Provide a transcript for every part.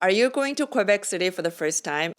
Are you going to Quebec City for the first time?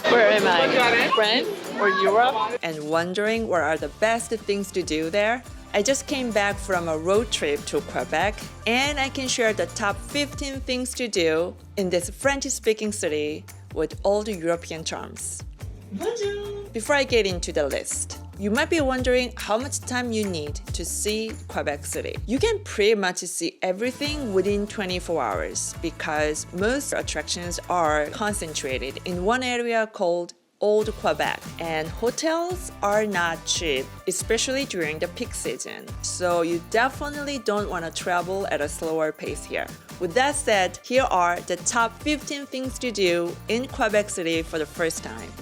Where am I? France or Europe? And wondering what are the best things to do there? I just came back from a road trip to Quebec, and I can share the top 15 things to do in this French-speaking city with all the European charms. Bonjour! Before I get into the list, you might be wondering how much time you need to see Quebec City. You can pretty much see everything within 24 hours because most attractions are concentrated in one area called Old Quebec, and hotels are not cheap, especially during the peak season. So you definitely don't want to travel at a slower pace here. With that said, here are the top 15 things to do in Quebec City for the first time.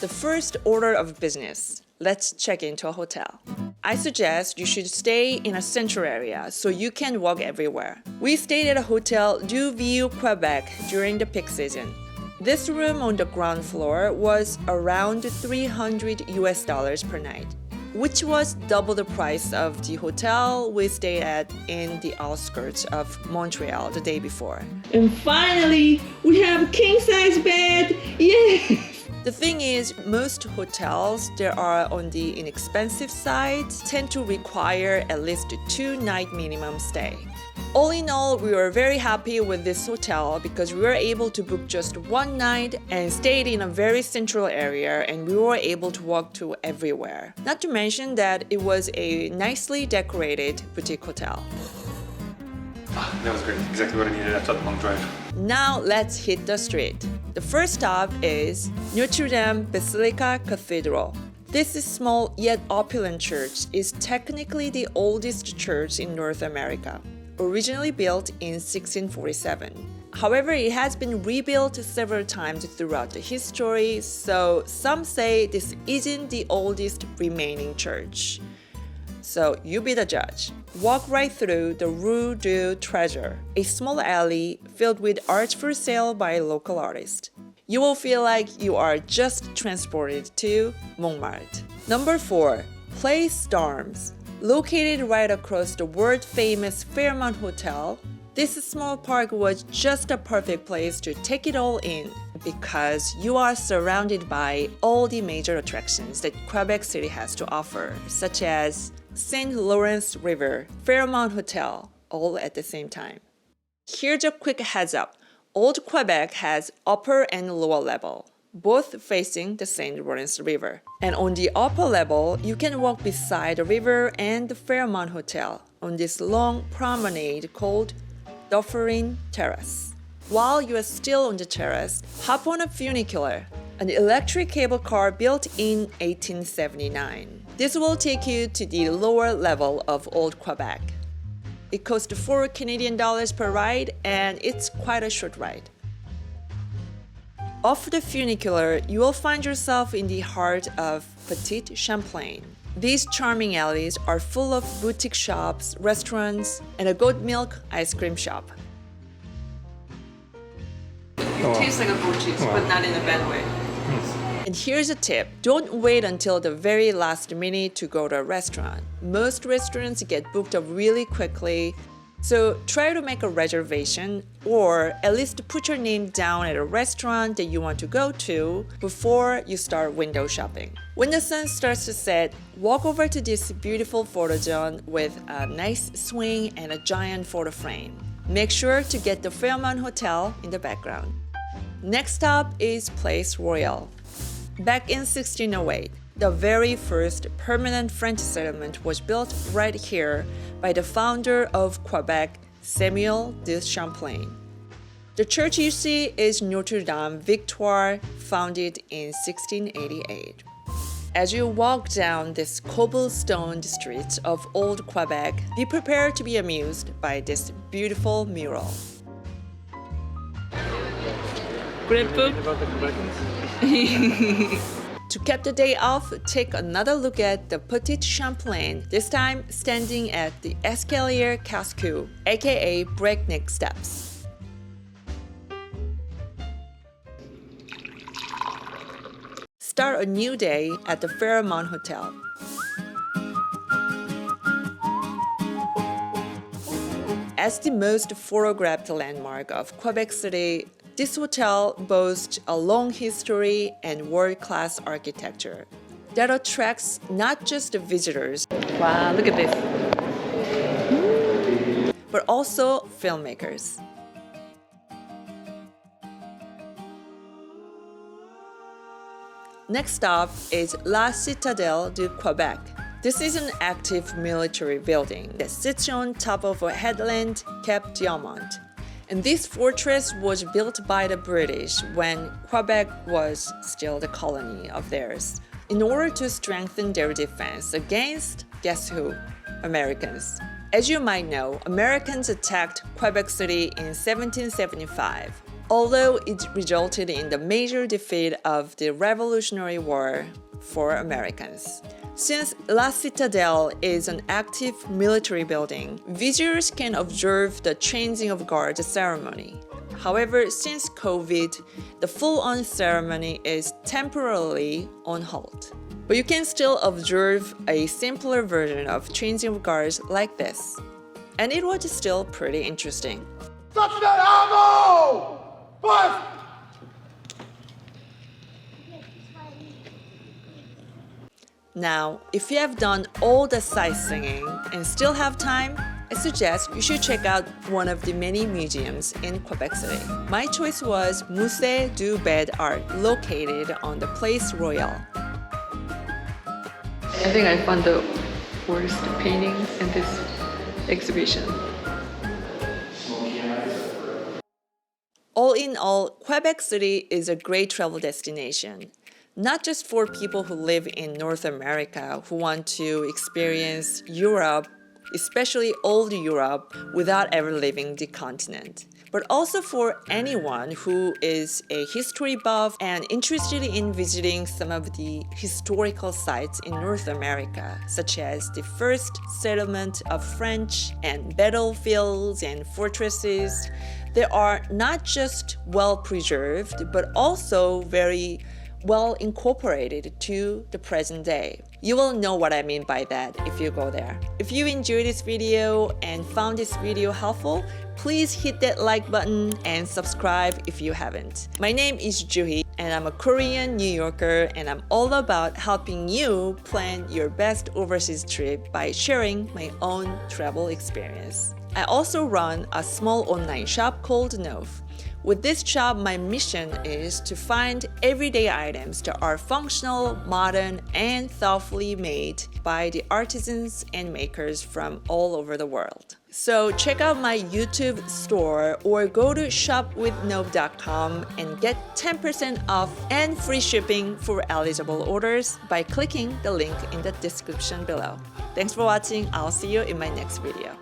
The first order of business. Let's check into a hotel. I suggest you should stay in a central area so you can walk everywhere. We stayed at a hotel Du Vieux, Quebec during the peak season. This room on the ground floor was around $300 per night, which was double the price of the hotel we stayed at in the outskirts of Montreal the day before. And finally, we have a king-size bed. Yay! The thing is, most hotels that are on the inexpensive side tend to require at least a 2-night minimum stay. All in all, we were very happy with this hotel because we were able to book just one night and stayed in a very central area, and we were able to walk to everywhere. Not to mention that it was a nicely decorated boutique hotel. That was great. Exactly what I needed after the long drive. Now let's hit the street. The first stop is Notre-Dame Basilica-Cathedral. This small yet opulent church is technically the oldest church in North America, originally built in 1647. However, it has been rebuilt several times throughout the history, so some say this isn't the oldest remaining church. So you be the judge. Walk right through the Rue du Trésor, a small alley filled with art for sale by local artists. You will feel like you are just transported to Montmartre. Number 4. Place d'Armes. Located right across the world-famous Fairmont Hotel, this small park was just a perfect place to take it all in because you are surrounded by all the major attractions that Quebec City has to offer, such as St. Lawrence River, Fairmont Hotel, all at the same time. Here's a quick heads up. Old Quebec has upper and lower level, both facing the St. Lawrence River. And on the upper level, you can walk beside the river and the Fairmont Hotel on this long promenade called Dufferin Terrace. While you are still on the terrace, hop on a Funiculaire, an electric cable car built in 1879. This will take you to the lower level of Old Quebec. It costs $4 Canadian per ride, and it's quite a short ride. Off the Funiculaire, you will find yourself in the heart of Petit Champlain. These charming alleys are full of boutique shops, restaurants, and a goat milk ice cream shop. It tastes like a goat cheese, but not in a bad way. And here's a tip. Don't wait until the very last minute to go to a restaurant. Most restaurants get booked up really quickly, so try to make a reservation or at least put your name down at a restaurant that you want to go to before you start window shopping. When the sun starts to set, walk over to this beautiful photo zone with a nice swing and a giant photo frame. Make sure to get the Fairmont Hotel in the background. Next stop is Place Royale. Back in 1608, the very first permanent French settlement was built right here by the founder of Quebec, Samuel de Champlain. The church you see is Notre-Dame-des-Victoires, founded in 1688. As you walk down this cobblestone streets of Old Quebec, be prepared to be amused by this beautiful mural. Great book. To cap the day off, take another look at the Petit Champlain, this time standing at the Escalier Casse-Cou, aka breakneck steps. Start a new day at the Fairmont Hotel. As the most photographed landmark of Quebec City, this hotel boasts a long history and world-class architecture that attracts not just the visitors, wow, look at this, but also filmmakers. Next stop is La Citadelle de Québec. This is an active military building that sits on top of a headland, Cap Diamant. And this fortress was built by the British when Quebec was still the colony of theirs, in order to strengthen their defense against, guess who? Americans. As you might know, Americans attacked Quebec City in 1775. Although it resulted in the major defeat of the Revolutionary War for Americans. Since La Citadelle is an active military building, visitors can observe the changing of guards ceremony. However, since COVID, the full-on ceremony is temporarily on hold. But you can still observe a simpler version of changing of guards like this. And it was still pretty interesting. Touch that ammo! But now, if you have done all the sightseeing and still have time, I suggest you should check out one of the many museums in Quebec City. My choice was Musée du Bed Art, located on the Place Royale. I think I found the worst paintings in this exhibition. All in all, Quebec City is a great travel destination, not just for people who live in North America who want to experience Europe, especially old Europe, without ever leaving the continent, but also for anyone who is a history buff and interested in visiting some of the historical sites in North America, such as the first settlement of French and battlefields and fortresses. They are not just well preserved, but also very well incorporated to the present day. You will know what I mean by that if you go there. If you enjoyed this video and found this video helpful, please hit that like button and subscribe if you haven't. My name is Juhi and I'm a Korean New Yorker, and I'm all about helping you plan your best overseas trip by sharing my own travel experience. I also run a small online shop called Nove. With this shop, my mission is to find everyday items that are functional, modern, and thoughtfully made by the artisans and makers from all over the world. So check out my YouTube store or go to shopwithnove.com and get 10% off and free shipping for eligible orders by clicking the link in the description below. Thanks for watching. I'll see you in my next video.